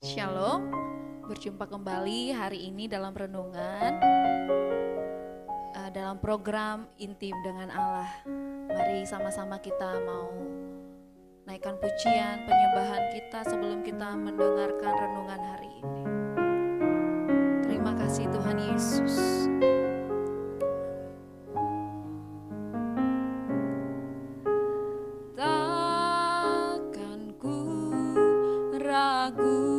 Shalom, berjumpa kembali hari ini dalam renungan dalam program Intim dengan Allah. Mari sama-sama kita mau naikkan pujian, penyembahan kita sebelum kita mendengarkan renungan hari ini. Terima kasih Tuhan Yesus. Takkan ku ragu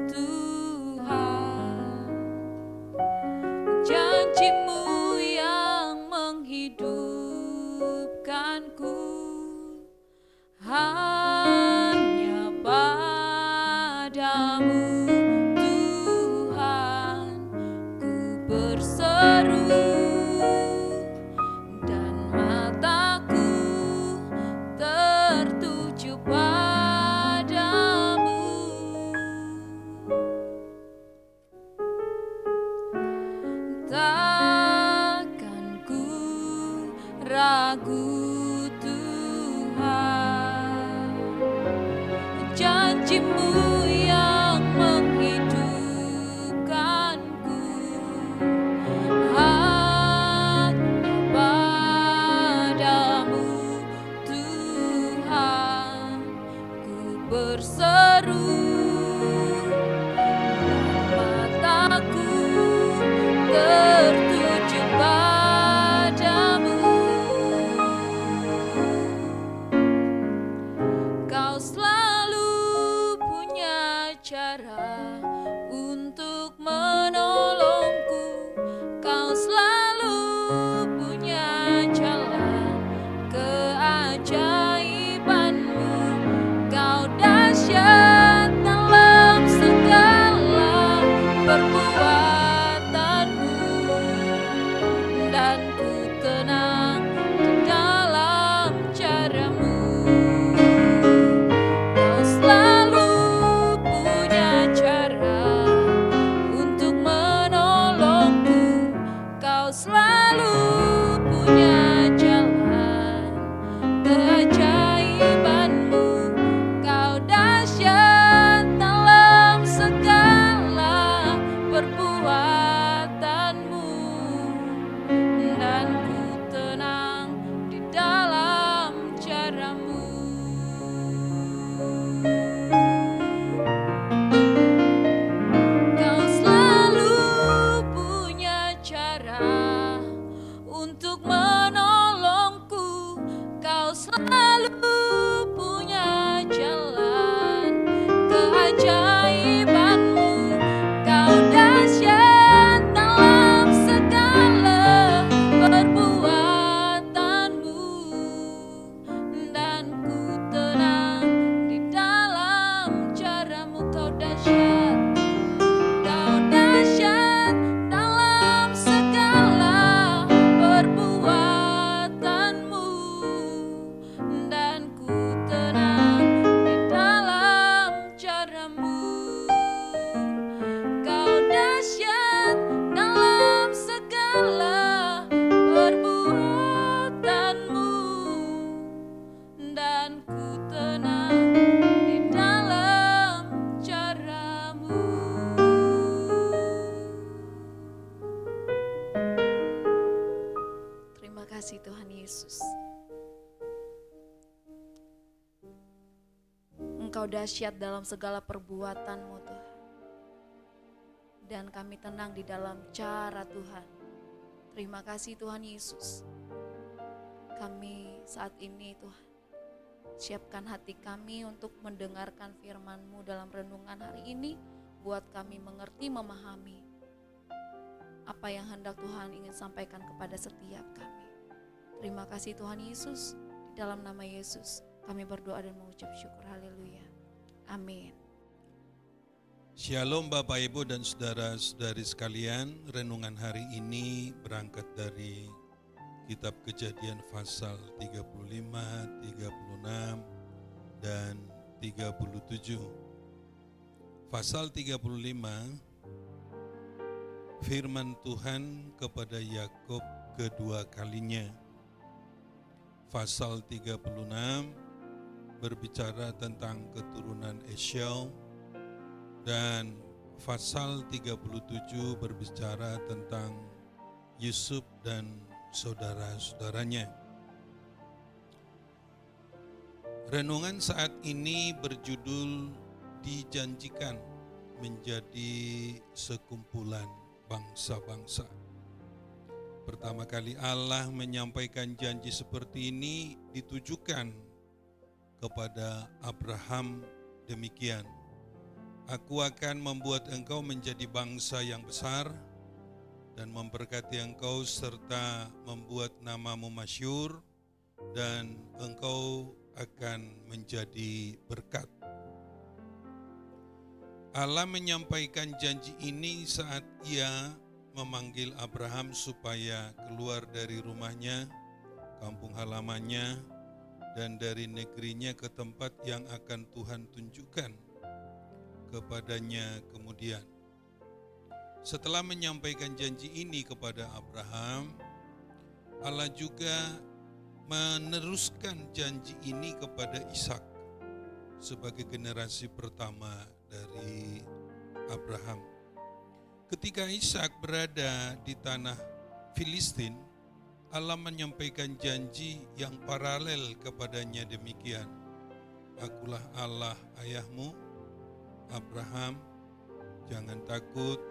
Tuhan, janji-Mu yang menghidupkanku, hanya padamu Tuhan ku berseru, dan mataku tertuju padamu. Takkan ku ragu Tuhan, janji-Mu yang menghidupkanku, hanya padamu Tuhan ku berseru, dan mataku tertuju padamu. Kau selalu punya cara untuk menolongku, Kau selalu punya jalan keajaiban-Mu. Kau dahsyat dalam segala perbuatan-Mu, dan ku tenang di dalam cara-Mu. Kau selalu punya cara untuk menolongku, Kau selalu punya jalan keajaiban-Mu. Kau dahsyat dalam segala perbuatan-Mu, dan ku tenang di dalam cara-Mu. Kau selalu punya cara untuk menolongku, Kau selalu punya jalan keajaiban-Mu. Kau dahsyat dalam segala perbuatan-Mu, dan ku tenang di dalam cara-Mu. Kau dahsyat dalam segala perbuatan-Mu, dan ku tenang di dalam cara-Mu. Kau dahsyat dalam segala perbuatan-Mu, dan ku tenang di dalam cara-Mu. Terima kasih Tuhan Yesus. Engkau dahsyat dalam segala perbuatan-Mu Tuhan, dan kami tenang di dalam cara Tuhan. Terima kasih Tuhan Yesus. Kami saat ini Tuhan, siapkan hati kami untuk mendengarkan firman-Mu dalam renungan hari ini. Buat kami mengerti, memahami apa yang hendak Tuhan ingin sampaikan kepada setiap kami. Terima kasih Tuhan Yesus. Di dalam nama Yesus kami berdoa dan mengucap syukur. Haleluya. Amin. Shalom Bapak Ibu dan saudara-saudari sekalian. Renungan hari ini berangkat dari Kitab Kejadian pasal 35, 36, dan 37. Pasal 35, firman Tuhan kepada Yakub kedua kalinya. Pasal 36 berbicara tentang keturunan Esau, Dan pasal 37 berbicara tentang Yusuf dan saudara-saudaranya. Renungan saat ini berjudul dijanjikan menjadi sekumpulan bangsa-bangsa. Pertama kali Allah menyampaikan janji seperti ini ditujukan kepada Abraham demikian. Aku akan membuat engkau menjadi bangsa yang besar dan memberkati engkau serta membuat namamu masyhur dan engkau akan menjadi berkat. Allah menyampaikan janji ini saat Ia memanggil Abraham supaya keluar dari rumahnya, kampung halamannya, dan dari negerinya ke tempat yang akan Tuhan tunjukkan kepadanya kemudian. Setelah menyampaikan janji ini kepada Abraham, Allah juga meneruskan janji ini kepada Ishak sebagai generasi pertama dari Abraham. Ketika Ishak berada di tanah Filistin, Allah menyampaikan janji yang paralel kepadanya demikian. Akulah Allah ayahmu, Abraham, jangan takut,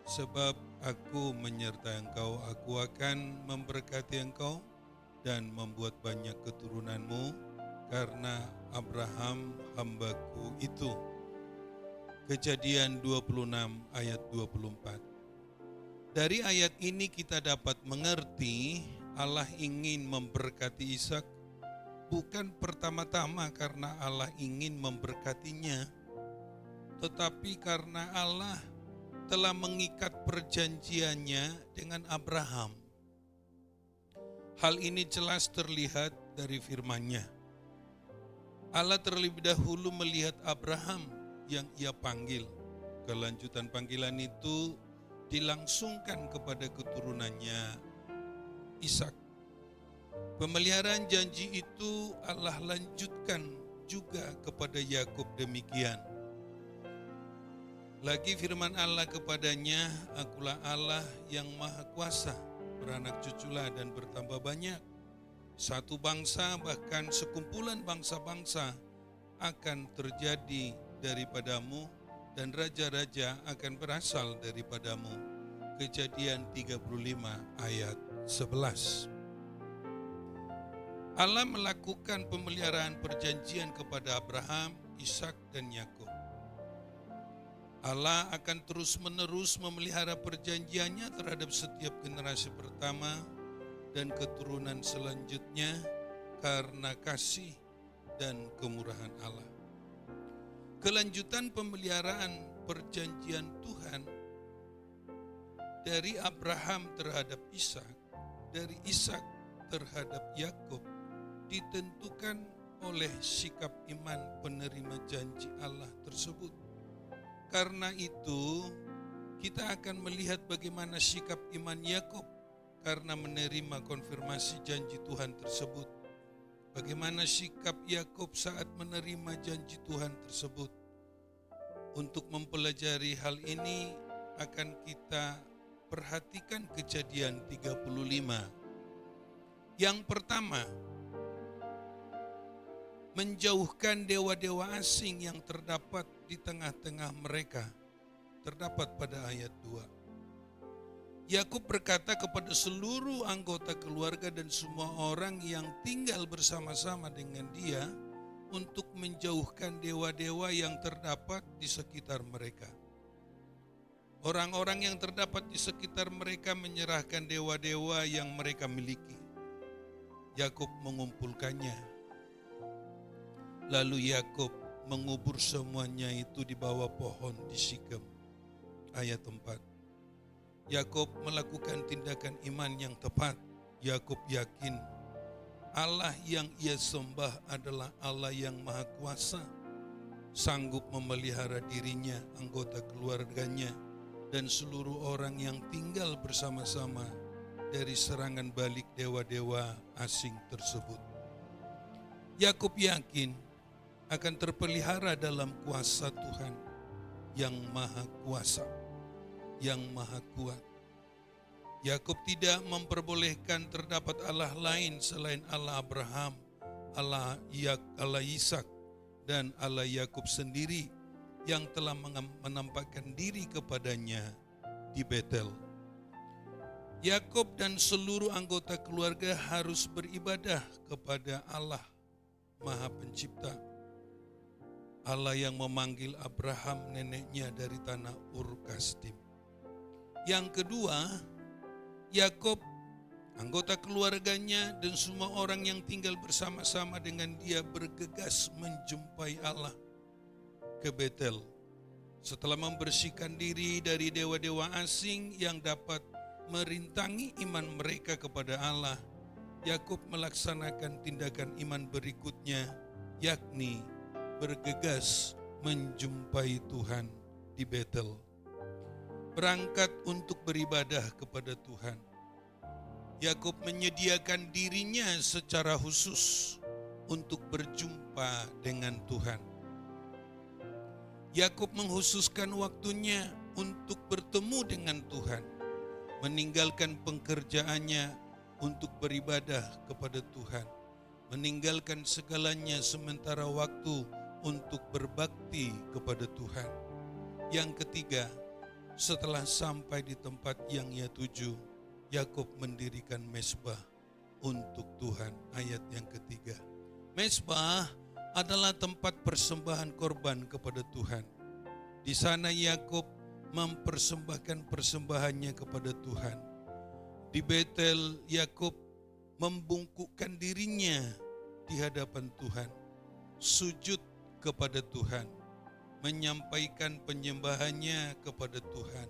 sebab aku menyertai engkau, aku akan memberkati engkau dan membuat banyak keturunanmu karena Abraham hambaku itu. Kejadian 26 ayat 24. Dari ayat ini kita dapat mengerti Allah ingin memberkati Ishak bukan pertama-tama karena Allah ingin memberkatinya, tetapi karena Allah telah mengikat perjanjiannya dengan Abraham. Hal ini jelas terlihat dari firman-Nya. Allah terlebih dahulu melihat Abraham yang Ia panggil. Kelanjutan panggilan itu dilangsungkan kepada keturunannya Ishak. Pemeliharaan janji itu Allah lanjutkan juga kepada Yakub demikian. Lagi firman Allah kepadanya, akulah Allah yang maha kuasa, beranak cuculah dan bertambah banyak. Satu bangsa bahkan sekumpulan bangsa-bangsa akan terjadi daripadamu dan raja-raja akan berasal daripadamu. Kejadian 35 ayat 11. Allah melakukan pemeliharaan perjanjian kepada Abraham, Ishak dan Yakub. Allah akan terus-menerus memelihara perjanjiannya terhadap setiap generasi pertama dan keturunan selanjutnya karena kasih dan kemurahan Allah. Kelanjutan pemeliharaan perjanjian Tuhan dari Abraham terhadap Ishak, dari Ishak terhadap Yakub ditentukan oleh sikap iman penerima janji Allah tersebut. Karena itu, kita akan melihat bagaimana sikap iman Yakub karena menerima konfirmasi janji Tuhan tersebut. Bagaimana sikap Yakub saat menerima janji Tuhan tersebut. Untuk mempelajari hal ini akan kita perhatikan Kejadian 35. Yang pertama, menjauhkan dewa-dewa asing yang terdapat di tengah-tengah mereka, terdapat pada ayat 2. Yakub berkata kepada seluruh anggota keluarga dan semua orang yang tinggal bersama-sama dengan dia untuk menjauhkan dewa-dewa yang terdapat di sekitar mereka. Orang-orang yang terdapat di sekitar mereka menyerahkan dewa-dewa yang mereka miliki. Yakub mengumpulkannya. Lalu Yakub mengubur semuanya itu di bawah pohon di Sikem. Ayat 4. Yakub melakukan tindakan iman yang tepat. Yakub yakin Allah yang ia sembah adalah Allah yang maha kuasa, sanggup memelihara dirinya, anggota keluarganya, dan seluruh orang yang tinggal bersama-sama dari serangan balik dewa-dewa asing tersebut. Yakub yakin akan terpelihara dalam kuasa Tuhan. yang maha kuasa, yang maha kuat. Yakub tidak memperbolehkan terdapat Allah lain selain Allah Abraham, Allah Ishak, dan Allah Yakub sendiri yang telah menampakkan diri kepadanya di Betel. Yakub dan seluruh anggota keluarga harus beribadah kepada Allah Maha Pencipta, Allah yang memanggil Abraham neneknya dari tanah Ur Kasdim. Yang kedua, Yakub, anggota keluarganya, dan semua orang yang tinggal bersama-sama dengan dia bergegas menjumpai Allah ke Betel. Setelah membersihkan diri dari dewa-dewa asing yang dapat merintangi iman mereka kepada Allah, Yakub melaksanakan tindakan iman berikutnya, yakni bergegas menjumpai Tuhan di Betel. Berangkat untuk beribadah kepada Tuhan. Yakub menyediakan dirinya secara khusus untuk berjumpa dengan Tuhan. Yakub menghususkan waktunya untuk bertemu dengan Tuhan, meninggalkan pekerjaannya untuk beribadah kepada Tuhan, meninggalkan segalanya sementara waktu untuk berbakti kepada Tuhan. Yang ketiga, setelah sampai di tempat yang ia tuju, Yakub mendirikan mezbah untuk Tuhan. Ayat yang ketiga. Mezbah adalah tempat persembahan korban kepada Tuhan. Di sana Yakub mempersembahkan persembahannya kepada Tuhan. Di Betel, Yakub membungkukkan dirinya di hadapan Tuhan, sujud kepada Tuhan, menyampaikan penyembahannya kepada Tuhan,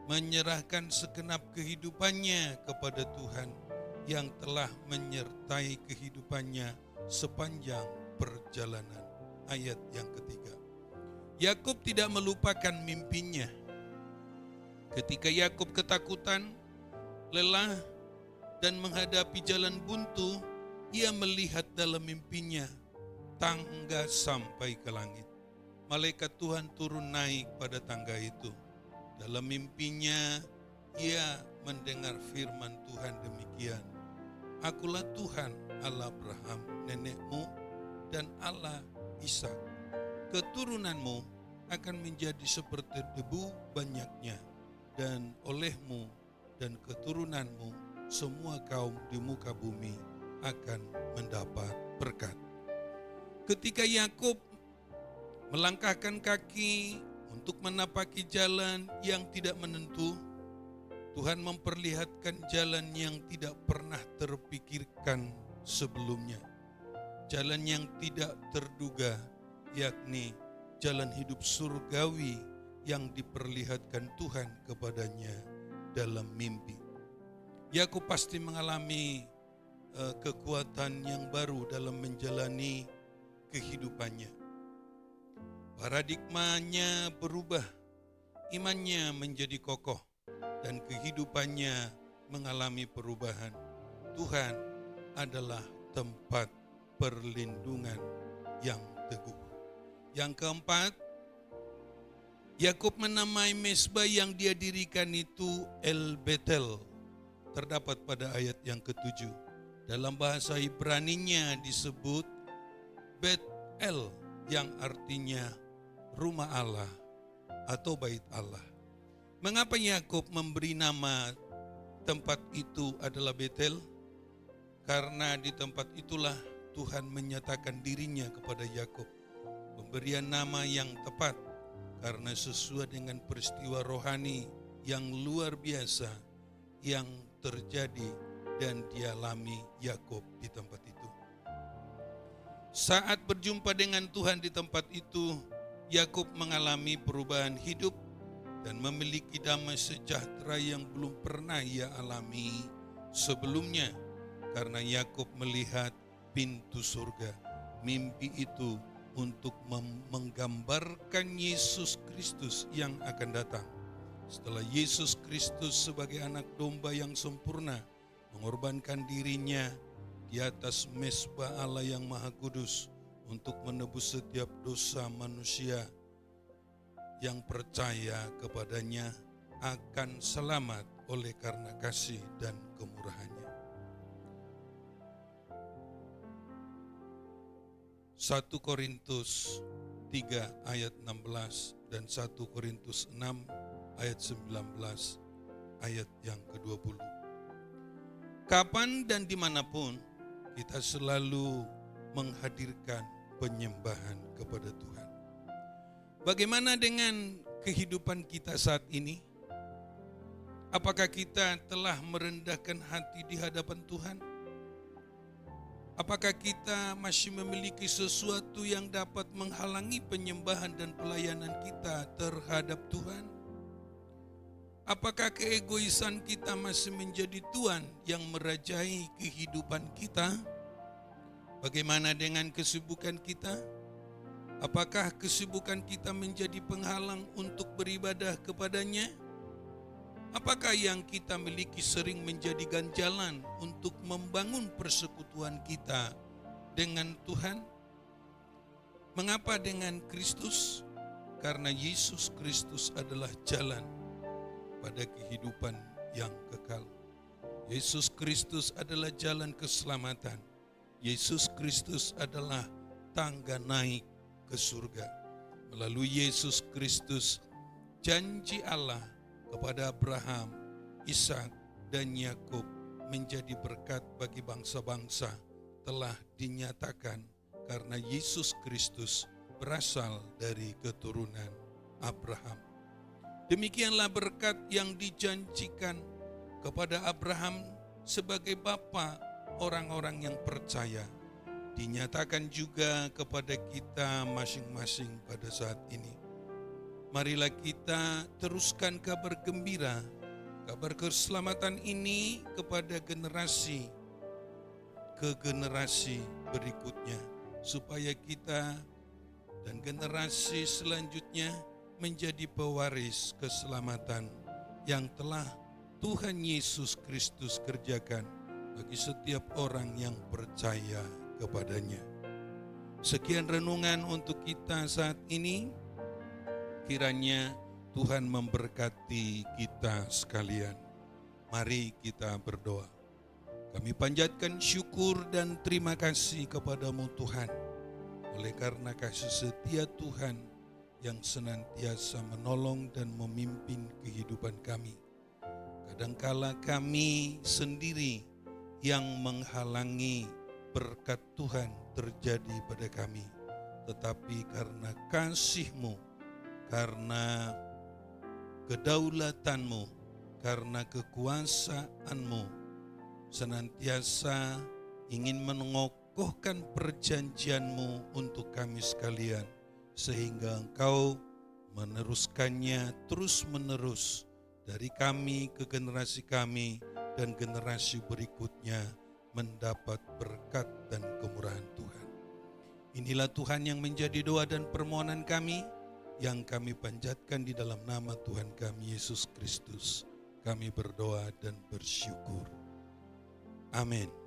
menyerahkan segenap kehidupannya kepada Tuhan yang telah menyertai kehidupannya sepanjang perjalanan. Ayat yang ketiga. Yakub tidak melupakan mimpinya. Ketika Yakub ketakutan, lelah, dan menghadapi jalan buntu, ia melihat dalam mimpinya tangga sampai ke langit. Malaikat Tuhan turun naik pada tangga itu. Dalam mimpinya, ia mendengar firman Tuhan demikian. Akulah Tuhan Allah Abraham, nenekmu, dan Allah Ishak. Keturunanmu akan menjadi seperti debu banyaknya, dan olehmu dan keturunanmu semua kaum di muka bumi akan mendapat berkat. Ketika Yakub melangkahkan kaki untuk menapaki jalan yang tidak menentu, Tuhan memperlihatkan jalan yang tidak pernah terpikirkan sebelumnya. Jalan yang tidak terduga, yakni jalan hidup surgawi yang diperlihatkan Tuhan kepadanya dalam mimpi. Yakub pasti mengalami kekuatan yang baru dalam menjalani kehidupannya. Paradigmanya berubah, imannya menjadi kokoh, dan kehidupannya mengalami perubahan. Tuhan adalah tempat perlindungan yang teguh. Yang keempat, Yakub menamai mezbah yang dia dirikan itu El Betel, terdapat pada ayat yang ketujuh. Dalam bahasa Ibraninya disebut Bet-El, yang artinya rumah Allah atau bait Allah. Mengapa Yakub memberi nama tempat itu adalah Betel? Karena di tempat itulah Tuhan menyatakan dirinya kepada Yakub. Pemberian nama yang tepat karena sesuai dengan peristiwa rohani yang luar biasa yang terjadi dan dialami Yakub di tempat itu. Saat berjumpa dengan Tuhan di tempat itu, Yakub mengalami perubahan hidup dan memiliki damai sejahtera yang belum pernah ia alami sebelumnya, karena Yakub melihat pintu surga. Mimpi itu untuk menggambarkan Yesus Kristus yang akan datang. Setelah Yesus Kristus sebagai anak domba yang sempurna mengorbankan dirinya di atas mezbah Allah yang Maha Kudus untuk menebus setiap dosa manusia, yang percaya kepadanya akan selamat oleh karena kasih dan kemurahannya. 1 Korintus 3 ayat 16 dan 1 Korintus 6 ayat 19 ayat yang ke-20. Kapan dan dimanapun kita selalu menghadirkan penyembahan kepada Tuhan. Bagaimana dengan kehidupan kita saat ini? Apakah kita telah merendahkan hati di hadapan Tuhan? Apakah kita masih memiliki sesuatu yang dapat menghalangi penyembahan dan pelayanan kita terhadap Tuhan? Apakah keegoisan kita masih menjadi tuan yang merajai kehidupan kita? Bagaimana dengan kesibukan kita? Apakah kesibukan kita menjadi penghalang untuk beribadah kepadanya? Apakah yang kita miliki sering menjadi ganjalan untuk membangun persekutuan kita dengan Tuhan? Mengapa dengan Kristus? Karena Yesus Kristus adalah jalan pada kehidupan yang kekal. Yesus Kristus adalah jalan keselamatan. Yesus Kristus adalah tangga naik ke surga. Melalui Yesus Kristus, janji Allah kepada Abraham, Ishak, dan Yakub menjadi berkat bagi bangsa-bangsa telah dinyatakan karena Yesus Kristus berasal dari keturunan Abraham. Demikianlah berkat yang dijanjikan kepada Abraham sebagai bapa orang-orang yang percaya, dinyatakan juga kepada kita masing-masing pada saat ini. Marilah kita teruskan kabar gembira, kabar keselamatan ini kepada generasi ke generasi berikutnya, supaya kita dan generasi selanjutnya menjadi pewaris keselamatan yang telah Tuhan Yesus Kristus kerjakan bagi setiap orang yang percaya kepadanya. Sekian renungan untuk kita saat ini. Kiranya Tuhan memberkati kita sekalian. Mari kita berdoa. Kami panjatkan syukur dan terima kasih kepadamu Tuhan, oleh karena kasih setia Tuhan yang senantiasa menolong dan memimpin kehidupan kami. Kadangkala kami sendiri yang menghalangi berkat Tuhan terjadi pada kami, tetapi karena kasih-Mu, karena kedaulatan-Mu, karena kekuasaan-Mu, senantiasa ingin mengokohkan perjanjian-Mu untuk kami sekalian, sehingga Engkau meneruskannya terus-menerus dari kami ke generasi kami dan generasi berikutnya mendapat berkat dan kemurahan Tuhan. Inilah Tuhan yang menjadi doa dan permohonan kami, yang kami panjatkan di dalam nama Tuhan kami Yesus Kristus. Kami berdoa dan bersyukur. Amin.